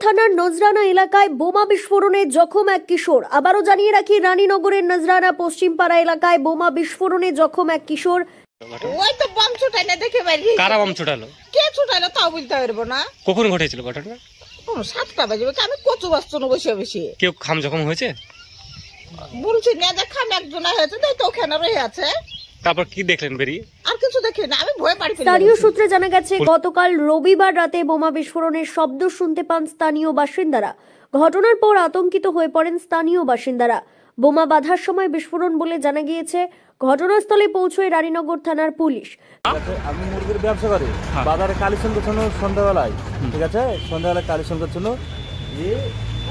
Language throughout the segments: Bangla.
থানার নজরানা এলাকায় বোমা বিস্ফোরণে জখম এক কিশোর। আবারও জানিয়ে রাখি, রানীনগরের নজরানা পশ্চিমপাড়া এলাকায় বোমা বিস্ফোরণে জখম এক কিশোর। ওই তো বম ছুটাইলে দেখে বাইরে। কারা বম ছুটালো? কে ছুটাইলো তাও বলতে পারবো না। কখন ঘটেছিল ঘটনা? 7টা বাজে, আমি কচু বাস্তু বসে বসে। কেউ খাম জখম হয়েছে বলছি না, দেখাম একজন হয়েছে তো ওখানে রয়ে আছে। তারপর কি দেখলেন বেরিয়ে? আর কিছু দেখি না, আমি ভয় পাই। স্থানীয় সূত্রে জানা গেছে, গতকাল রবিবার রাতে বোমা বিস্ফোরণের শব্দ শুনতে পান স্থানীয় বাসিন্দারা। ঘটনার পর আতঙ্কিত হয়ে পড়েন স্থানীয় বাসিন্দারা। বোমা বাঁধার সময় বিস্ফোরণ বলে জানা গিয়েছে। ঘটনাস্থলে পৌঁছয় রানীনগর থানার পুলিশ। আমি মুরগির ব্যবসা করি, বাজারে কালেকশন করছিল সন্ধ্যাবেলায়। ঠিক আছে, সন্ধ্যাবেলায় কালেকশন করছিল।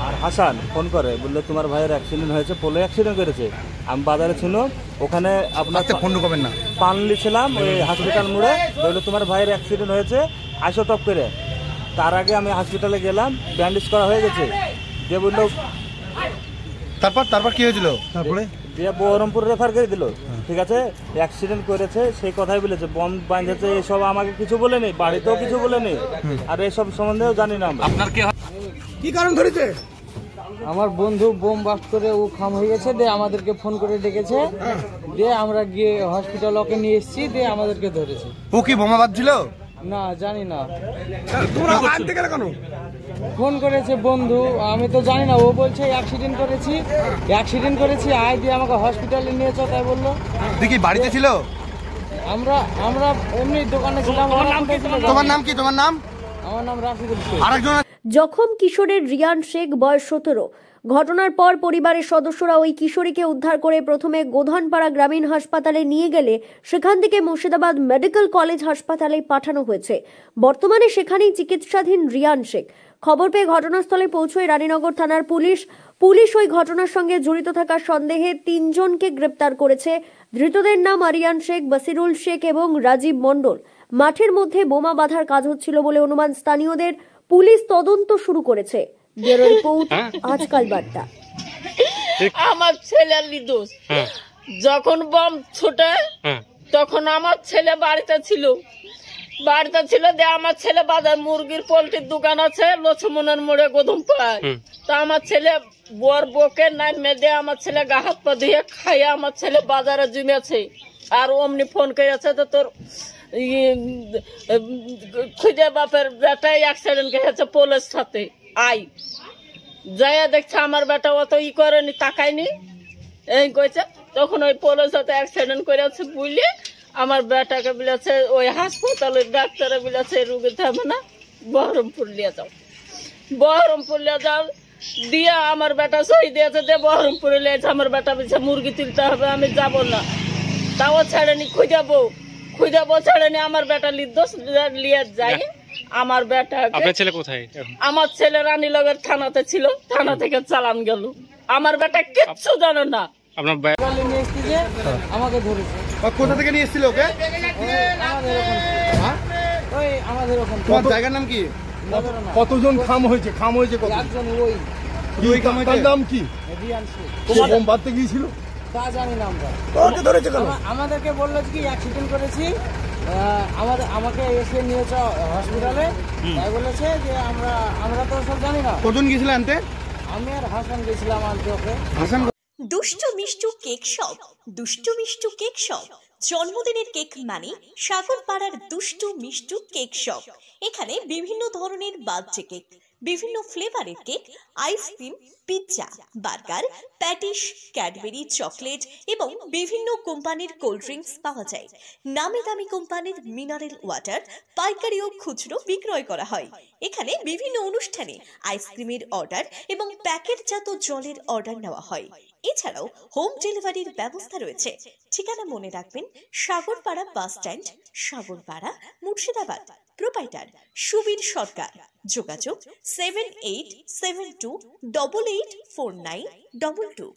আর হাসান ফোন করে, বললে তোমার ভাইয়ের অ্যাক্সিডেন্ট হয়েছে, পোলে অ্যাক্সিডেন্ট করেছে। আমি বাজারে ছিল, ওখানে আপনার ফোন করবেন না, পানলি ছিলাম ওই হসপিটাল মোড়ে। বললো তোমার ভাইয়ের অ্যাক্সিডেন্ট হয়েছে, আসো টপ করে। তার আগে আমি হসপিটালে গেলাম, ব্যান্ডেজ করা হয়ে গেছে। যে বললো তারপর কি হয়েছিল? তারপরে দিয়ে বহরমপুর রেফার করে দিল। ঠিক আছে, অ্যাক্সিডেন্ট করেছে সেই কথাই বলেছে, বম বাঁধেছে, এসব আমাকে কিছু বলেনি, বাড়িতেও কিছু বলেনি, আর এসব সম্বন্ধেও জানি না। আপনার কি কারণ ধরেছে? আমার বন্ধু বোম বাস্ট করে ও খাম হয়ে গেছে, দিয়ে আমাদেরকে ফোন করে ডেকেছে, দিয়ে আমরা গিয়ে হসপিটাল ওকে নিয়ে এসেছি, দিয়ে আমাদেরকে ধরেছে। ও কি বোমা বাঁধছিল? না, জানি না। তোমরা আনতে গেলে কেন? ফোন করেছে বন্ধু, আমি তো জানি না। ও বলছে অ্যাক্সিডেন্ট করেছি আয়, দিয়ে আমাকে হসপিটালে নিয়েছ, তাই বললো। দেখি বাড়িতে ছিল? আমরা এমনি দোকানে ছিলাম। তোমার নাম কি? তোমার নাম? আমার নাম রাশিদুল শেখ। আরেকজন জখম কিশোরের রিয়ান শেখ, বয়স 17। ঘটনার পর পরিবারের সদস্যরা ওই কিশোরীকে উদ্ধার করে প্রথমে গোধনপাড়া গ্রামীণ হাসপাতালে নিয়ে গেলে সেখান থেকে মুর্শিদাবাদ মেডিকেল কলেজ হাসপাতালে পাঠানো হয়েছে। বর্তমানে সেখানেই চিকিৎসাধীন রিয়ান শেখ। খবর পেয়ে ঘটনাস্থলে পৌঁছয় রানীনগর থানার পুলিশ ওই ঘটনার সঙ্গে জড়িত থাকার সন্দেহে 3 জনকে গ্রেপ্তার করেছে। ধৃতদের নাম আরিয়ান শেখ, বাসিরুল শেখ এবং রাজীব মণ্ডল। মাঠের মধ্যে বোমা বাঁধার কাজ হচ্ছিল বলে অনুমান স্থানীয়দের। পুলিশ তদন্ত শুরু করেছে। ব্যুরো রিপোর্ট, আজকাল বার্তা। আমার ছেলের নির্দোষ। যখন বম ছুটে তখন আমার ছেলে বাড়িতে ছিল। দিয়ে আমার ছেলে বাজার মুরগির পোল্ট্রির দোকান আছে লক্ষ্মণের মোড়ে গোধমপাড়ায়। তা আমার ছেলে বর বকে নামে দিয়ে আমার ছেলে গা হাত পা ধুয়ে খাইয়া আমার ছেলে বাজারে জমেছে। আর অমনি ফোন করেছে তো তোর খুঁজে বাপের বেটাই অ্যাক্সিডেন্ট করেছে পোলের সাথে, আই যাইয়া দেখছে আমার বেটা অত করেনি, তাকায়নি, এই কইছে। তখন ওই পোলের সাথে অ্যাক্সিডেন্ট করেছে বুঝলে আমার বেটাকে বলেছে ওই হাসপাতালের ডাক্তারে বলেছে রুগী থাকবে না, বহরমপুর নিয়ে যাও। দিয়ে আমার বেটা সই দিয়েছে, দিয়ে বহরমপুরে লিয়েছে। আমার বেটা বলছে মুরগি তুলতে হবে, আমি যাব না। তাও ছাড়েনি, খুঁজাবো ছাড়েনি। আমার বেটা নির্দোষ লিয়ে যাই। আমার বেটা, আপনার ছেলে কোথায়? আমার ছেলে রানীনগর থানাতে ছিল, থানা থেকে চালান গেল। আমার বেটা কিচ্ছু জানে না। আপনার আমাকে ধরেছে। কোথা থেকে নিয়ে এসেছিল ওকে? আমাদের ওখানে। তোমার জায়গার নাম কি? কতজন খাম হয়েছে? কত? একজন। ওই খামের নাম কি? রিয়ান শেখ। তোমার বোম বাঁধতে গিয়েছিল? তা জানি না আমরা। ওকে ধরেছে কেন? আমাদেরকে বললো কি অ্যাক্সিডেন্ট করেছি, আমাকে এসে নিয়েছ হসপিটালে, তাই বলেছে যে আমরা তো সব জানি না। কজন গিয়েছিল আনতে? আমি আর হাসান গেছিলাম আনতে ওকে। হাসান দুষ্টু মিষ্টু কেক শপ। জন্মদিনের কেক মানে সাগরপাড়ার দুষ্টু মিষ্টু কেক শপ। এখানে বিভিন্ন ধরনের বার্থডে কেক, বিভিন্ন ফ্লেভারের cake, ice cream, pizza, burger, patties, Cadbury, chocolate এবং বিভিন্ন কোম্পানির কোল্ড ড্রিঙ্কস পাওয়া যায়। নামি দামি কোম্পানির মিনারেল ওয়াটার পাইকারি ও খুচরো বিক্রয় করা হয়। এখানে বিভিন্ন অনুষ্ঠানে আইসক্রিমের অর্ডার এবং প্যাকেটজাত জলের অর্ডার নেওয়া হয়। এছাড়াও হোম ডেলিভারির ব্যবস্থা রয়েছে। ঠিকানা মনে রাখবেন, Sagarpara bus stand, Sagarpara, Murshidabad. Proprietor Subir Sarkar. যোগাযোগ 7872884922।